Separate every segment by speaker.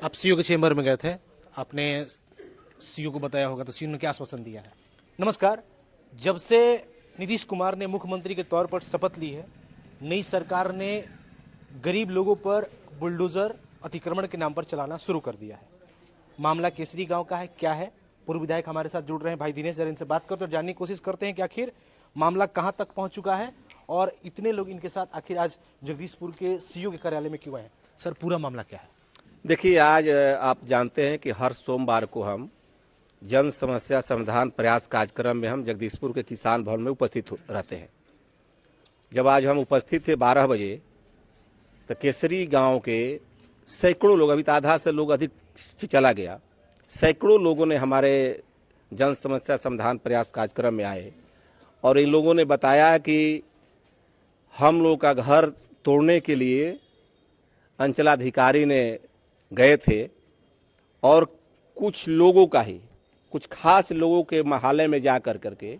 Speaker 1: आप सीओ के चेंबर में गए थे, आपने सीओ को बताया होगा, तो सीओ ने क्या आश्वासन दिया है? नमस्कार। जब से नीतीश कुमार ने मुख्यमंत्री के तौर पर शपथ ली है, नई सरकार ने गरीब लोगों पर बुलडोजर अतिक्रमण के नाम पर चलाना शुरू कर दिया है। मामला केसरी गांव का है, क्या है? पूर्व विधायक हमारे साथ जुड़ रहे हैं, भाई दिनेश, जरा इनसे बात करते और जानने की कोशिश करते हैं कि आखिर मामला कहां तक पहुंच चुका है और इतने लोग इनके साथ आखिर आज जगदीशपुर के सीओ के कार्यालय में क्यों आए। सर, पूरा मामला क्या है?
Speaker 2: देखिए, आज आप जानते हैं कि हर सोमवार को हम जन समस्या समाधान प्रयास कार्यक्रम में हम जगदीशपुर के किसान भवन में उपस्थित रहते हैं। जब आज हम उपस्थित थे 12 बजे, तो केसरी गांव के सैकड़ों लोग, अभी तो आधा से लोग अधिक चला गया, सैकड़ों लोगों ने हमारे जन समस्या समाधान प्रयास कार्यक्रम में आए और इन लोगों ने बताया कि हम लोग का घर तोड़ने के लिए अंचलाधिकारी ने गए थे और कुछ लोगों का ही, कुछ खास लोगों के महालय में जा करके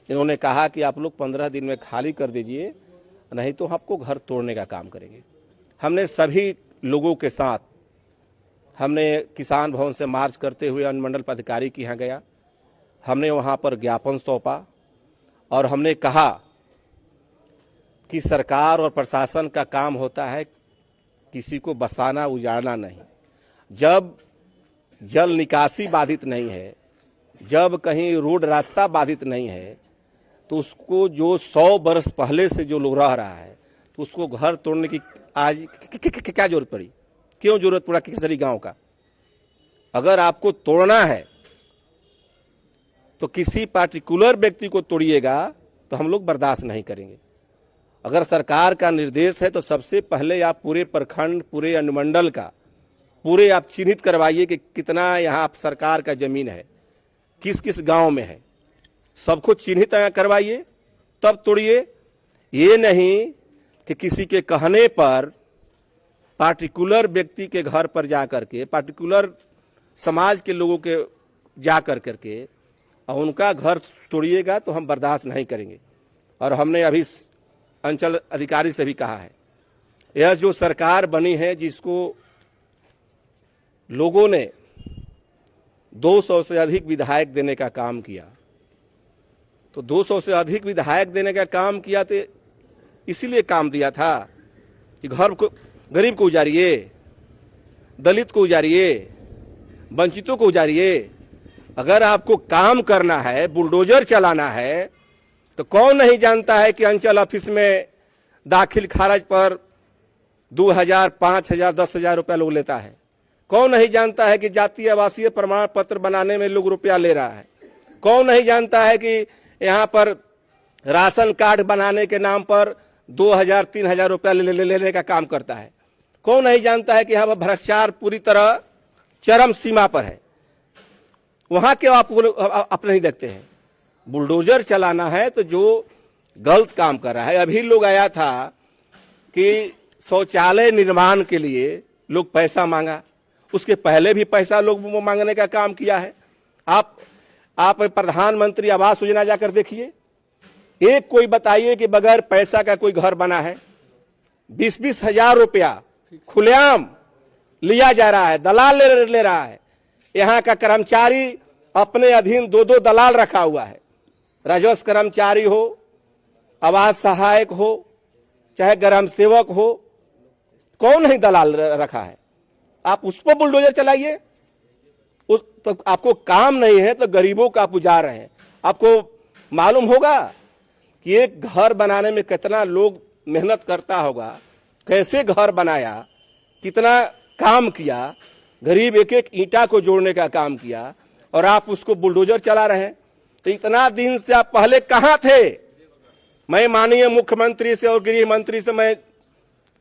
Speaker 2: इन्होंने कहा कि आप लोग 15 दिन में खाली कर दीजिए, नहीं तो आपको घर तोड़ने का काम करेंगे। हमने सभी लोगों के साथ हमने किसान भवन से मार्च करते हुए अनुमंडल पदाधिकारी के यहाँ गया, हमने वहाँ पर ज्ञापन सौंपा और हमने कहा कि सरकार और प्रशासन का काम होता है किसी को बसाना उजाड़ना नहीं। जब जल निकासी बाधित नहीं है, जब कहीं रोड रास्ता बाधित नहीं है, तो उसको जो 100 वर्ष पहले से जो लोग रह रहा है, तो उसको घर तोड़ने की आज क्या जरूरत पड़ी? क्यों जरूरत पड़ा केसरी गांव का? अगर आपको तोड़ना है तो किसी पार्टिकुलर व्यक्ति को तोड़िएगा तो हम लोग बर्दाश्त नहीं करेंगे। अगर सरकार का निर्देश है तो सबसे पहले आप पूरे प्रखंड, पूरे अनुमंडल का पूरे आप चिन्हित करवाइए कि कितना यहाँ सरकार का जमीन है, किस किस गांव में है, सबको चिन्हित करवाइए, तब तोड़िए। ये नहीं कि किसी के कहने पर पार्टिकुलर व्यक्ति के घर पर जा करके, पार्टिकुलर समाज के लोगों के जा करके और उनका घर तोड़िएगा तो हम बर्दाश्त नहीं करेंगे। और हमने अभी अंचल अधिकारी से भी कहा है, यह जो सरकार बनी है जिसको लोगों ने 200 से अधिक विधायक देने का काम किया, तो 200 से अधिक विधायक देने का काम किया तो इसीलिए काम दिया था कि घर को, गरीब को उजारिए, दलित को उजारिए, वंचितों को उजारिए। अगर आपको काम करना है, बुलडोजर चलाना है, तो कौन नहीं जानता है कि अंचल ऑफिस में दाखिल खारिज पर 2000, 5000, 10,000 रुपया लोग लेता है। कौन नहीं जानता है कि जातीय आवासीय प्रमाण पत्र बनाने में लोग रुपया ले रहा है। कौन नहीं जानता है कि यहाँ पर राशन कार्ड बनाने के नाम पर 2000, 3000 रुपया लेने का काम करता है। कौन नहीं जानता है कि यहाँ पर भ्रष्टाचार पूरी तरह चरम सीमा पर है। वहाँ के आप नहीं देखते हैं। बुलडोजर चलाना है तो जो गलत काम कर रहा है। अभी लोग आया था कि शौचालय निर्माण के लिए लोग पैसा मांगा, उसके पहले भी पैसा लोग मांगने का काम किया है। आप प्रधानमंत्री आवास योजना जाकर देखिए, एक कोई बताइए कि बगैर पैसा का कोई घर बना है? 20-20 हजार रुपया खुलेआम लिया जा रहा है, दलाल ले रहा है। यहाँ का कर्मचारी अपने अधीन 2-2 दलाल रखा हुआ है, राजस्व कर्मचारी हो, आवास सहायक हो, चाहे ग्राम सेवक हो, कौन नहीं दलाल रखा है। आप उस पर बुलडोजर चलाइए। उस तो आपको काम नहीं है तो गरीबों का आप उजाड़ रहे हैं। आपको मालूम होगा कि एक घर बनाने में कितना लोग मेहनत करता होगा, कैसे घर बनाया, कितना काम किया, गरीब एक एक ईंटा को जोड़ने का काम किया, और आप उसको बुलडोजर चला रहे हैं। तो इतना दिन से आप पहले कहां थे? मैं माननीय मुख्यमंत्री से और गृह मंत्री से मैं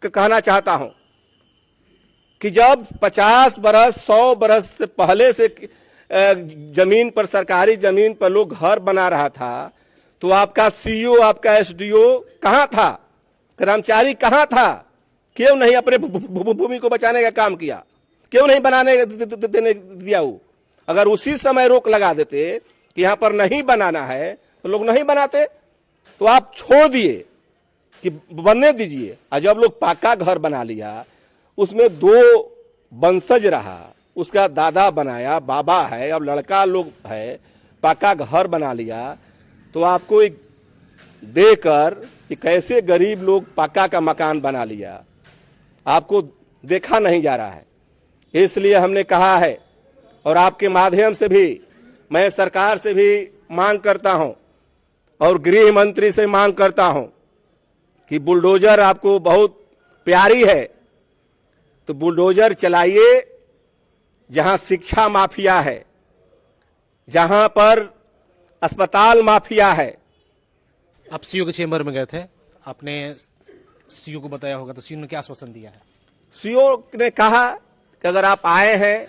Speaker 2: कहना चाहता हूं कि जब 50 बरस 100 बरस से पहले से जमीन पर, सरकारी जमीन पर लोग घर बना रहा था, तो आपका सीईओ, आपका एसडीओ कहां था? कर्मचारी कहां था? क्यों नहीं अपने भूमि को बचाने का काम किया? क्यों नहीं बनाने देने दिया? वो अगर उसी समय रोक लगा देते कि यहां पर नहीं बनाना है तो लोग नहीं बनाते। तो आप छोड़ दिए कि बनने दीजिए। और जब लोग पक्का घर बना लिया, उसमें 2 वंशज रहा, उसका दादा बनाया, बाबा है, अब लड़का लोग है, पक्का घर बना लिया, तो आपको एक देकर कि कैसे गरीब लोग पक्का का मकान बना लिया, आपको देखा नहीं जा रहा है। इसलिए हमने कहा है और आपके माध्यम से भी मैं सरकार से भी मांग करता हूं और गृह मंत्री से मांग करता हूं कि बुलडोजर आपको बहुत प्यारी है तो बुलडोजर चलाइए। जहां शिक्षा माफिया है, जहां पर अस्पताल माफिया है।
Speaker 1: आप सीओ के चेंबर में गए थे, आपने सीओ को बताया होगा, तो सीओ ने क्या आश्वासन दिया है?
Speaker 2: सीओ ने कहा कि अगर आप आए हैं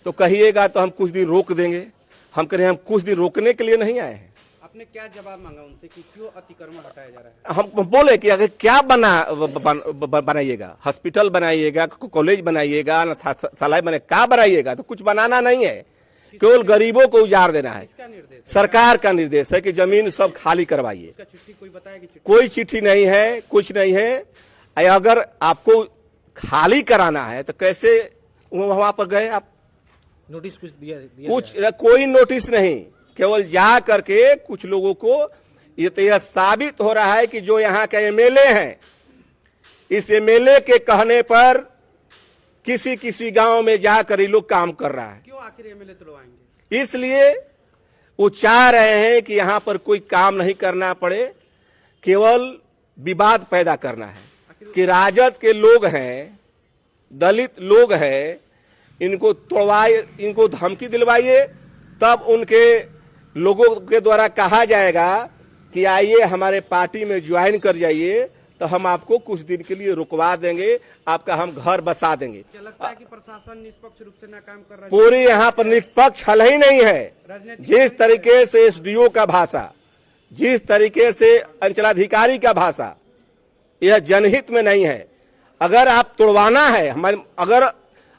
Speaker 2: तो कहिएगा तो हम कुछ दिन रोक देंगे। हम कह रहे हैं हम कुछ दिन रोकने के लिए नहीं आए हैं।
Speaker 3: आपने क्या जवाब मांगा उनसे कि क्यों अतिक्रमण हटाया जा रहा है?
Speaker 2: हम बोले कि अगर क्या बनाइएगा, हॉस्पिटल बनाइएगा, कॉलेज बनाइएगा, अनाथालय बनाइएगा, क्या बनाइएगा? तो कुछ बनाना नहीं है, केवल गरीबों को उजाड़ देना है।
Speaker 3: क्या निर्देश?
Speaker 2: सरकार का निर्देश है कि जमीन सब खाली करवाइए।
Speaker 3: इसका चिट्ठी कोई बताया कि चिट्ठी?
Speaker 2: कोई चिट्ठी नहीं है, कुछ नहीं है। अगर आपको खाली कराना है तो कैसे वहां पर गए आप?
Speaker 1: नोटिस कुछ दिया
Speaker 2: कुछ कोई नोटिस नहीं, केवल जा करके कुछ लोगों को ये तो यह साबित हो रहा है कि जो यहाँ के एमएलए हैं, इस एमएलए के कहने पर किसी किसी गांव में जाकर ये लोग काम कर रहा है।
Speaker 3: क्यों आखिर एमएलए तुड़वाएंगे?
Speaker 2: इसलिए वो चाह रहे हैं कि यहाँ पर कोई काम नहीं करना पड़े, केवल विवाद पैदा करना है कि राजद के लोग हैं, दलित लोग हैं, इनको तोड़वाए, इनको धमकी दिलवाइए, तब उनके लोगों के द्वारा कहा जाएगा कि आइए हमारे पार्टी में ज्वाइन कर जाइए, तो हम आपको कुछ दिन के लिए रुकवा देंगे, आपका हम घर बसा देंगे।
Speaker 3: क्या लगता है कि प्रशासन निष्पक्ष रूप से ना काम कर रहा है?
Speaker 2: पूरी यहाँ पर निष्पक्ष हल ही नहीं है। जिस तरीके से एसडीओ का भाषा, जिस तरीके से अंचलाधिकारी का भाषा, यह जनहित में नहीं है। अगर आप तोड़वाना है हमारे, अगर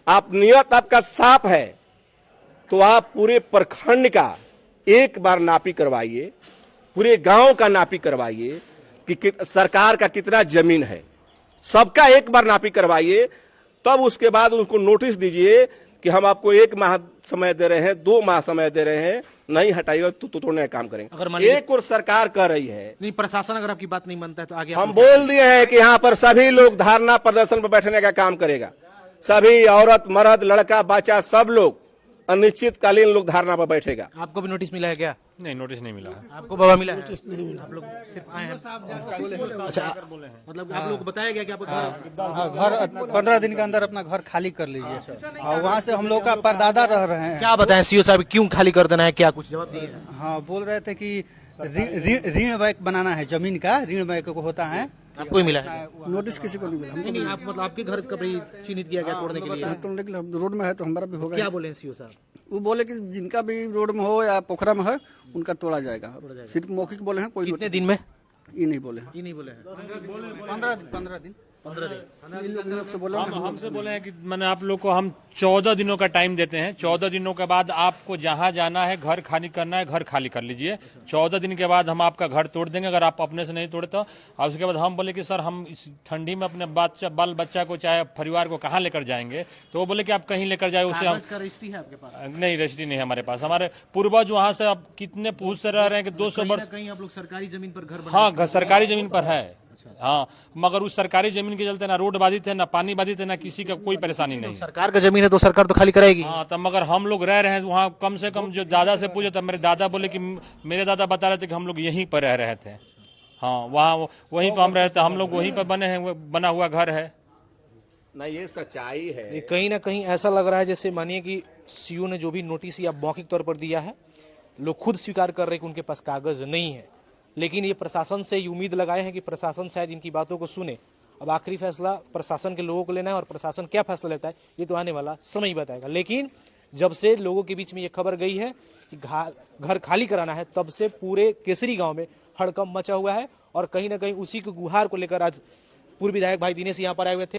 Speaker 2: आप नियत आपका साफ है तो आप पूरे प्रखंड का एक बार नापी करवाइए, पूरे गांव का नापी करवाइए कि सरकार का कितना जमीन है, सबका एक बार नापी करवाइए। तब उसके बाद उनको नोटिस दीजिए कि हम आपको 1 माह समय दे रहे हैं, 2 माह समय दे रहे हैं, नहीं हटाइएगा तो तोड़ने का काम करेंगे।
Speaker 1: अगर
Speaker 2: एक और सरकार कर रही है,
Speaker 1: नहीं, प्रशासन अगर आपकी बात नहीं मानता है तो आगे
Speaker 2: हम बोल दिए हैं कि यहाँ पर सभी लोग धरना प्रदर्शन पर बैठने का काम करेगा। सभी औरत, मर्द, लड़का, बच्चा, सब लोग अनिश्चितकालीन लोग धरना पर बैठेगा।
Speaker 1: आपको भी नोटिस मिला है क्या?
Speaker 4: नहीं, नोटिस नहीं मिला है।
Speaker 1: आपको बाबा मिला है? आप लोग सिर्फ आए हैं? अच्छा, मतलब आप लोग को बताया गया कि आपको
Speaker 5: घर 15 दिन के अंदर अपना घर खाली कर लीजिए और वहाँ से हम लोग का परदादा रह रहे हैं।
Speaker 1: क्या बताएं सीओ साहब, क्यों खाली कर देना है, क्या कुछ जवाब दिए?
Speaker 5: हाँ, बोल रहे थे कि ऋण बैंक बनाना है, जमीन का ऋण बैंक को होता है।
Speaker 1: आपको ही मिला है?
Speaker 6: नोटिस किसी को नहीं मिला।
Speaker 1: नहीं नहीं, आप मतलब आपके घर कभी चिन्हित किया गया तोड़ने के लिए?
Speaker 6: तो लेकिन रोड में है तो हमारा भी होगा।
Speaker 1: क्या बोले सीओ साहब?
Speaker 6: वो बोले कि जिनका भी रोड में हो या पोखरा में है उनका तोड़ा जाएगा। सिर्फ मौखिक बोले हैं, कोई
Speaker 1: कितने दिन में?
Speaker 6: ये नहीं बोले हैं।
Speaker 1: ये नहीं बोले हैं।
Speaker 5: 15 दिन
Speaker 6: इन लोग से बोले हैं।
Speaker 4: हमसे बोले हैं कि मैंने आप लोग को हम 14 दिनों का टाइम देते हैं। 14 दिनों के बाद आपको जहां जाना है, घर खाली करना है, घर खाली कर लीजिए। 14 दिन के बाद हम आपका घर तोड़ देंगे अगर आप अपने से नहीं तोड़े तो। और उसके बाद हम बोले कि सर हम इस ठंडी में अपने बाल बच्चा को चाहे परिवार को कहाँ लेकर जाएंगे? तो वो बोले कि आप कहीं लेकर जाए, उसे हम
Speaker 1: रजिस्ट्री है आपके पास?
Speaker 4: नहीं, रजिस्ट्री नहीं है हमारे पास। हमारे पूर्वज वहां से अब कितने पूछ से रह रहे हैं कि 200 वर्ष।
Speaker 1: कहीं आप लोग सरकारी जमीन पर घर
Speaker 4: हाँ, सरकारी जमीन पर है। हाँ, मगर उस सरकारी जमीन के चलते ना रोड बाधित है, ना पानी बाधित है, ना किसी का कोई परेशानी नहीं है।
Speaker 1: सरकार का जमीन है तो सरकार तो खाली कराएगी।
Speaker 4: हाँ, तब मगर हम लोग रह रहे हैं वहाँ। कम से कम जो दादा से पूछे तब मेरे दादा बोले कि मेरे दादा बता रहे थे कि हम लोग यहीं पर रह रहे थे। हाँ, वहाँ वहीं पर हम रहते, हम लोग वहीं पर बने हैं, बना हुआ घर है।
Speaker 2: नहीं, ये सच्चाई है।
Speaker 1: ये कहीं ना कहीं ऐसा लग रहा है जैसे मानिए कि सीओ ने जो भी नोटिस या मौखिक तौर पर दिया है, लोग खुद स्वीकार कर रहे हैं कि उनके पास कागज नहीं है, लेकिन ये प्रशासन से उम्मीद लगाए हैं कि प्रशासन शायद इनकी बातों को सुने। अब आखिरी फैसला प्रशासन के लोगों को लेना है और प्रशासन क्या फैसला लेता है ये तो आने वाला समय ही बताएगा। लेकिन जब से लोगों के बीच में ये खबर गई है कि घर खाली कराना है, तब से पूरे केसरी गांव में हड़कंप मचा हुआ है और कहीं ना कहीं उसी के गुहार को लेकर आज पूर्व विधायक भाई दिनेश यहाँ पर आए हुए थे।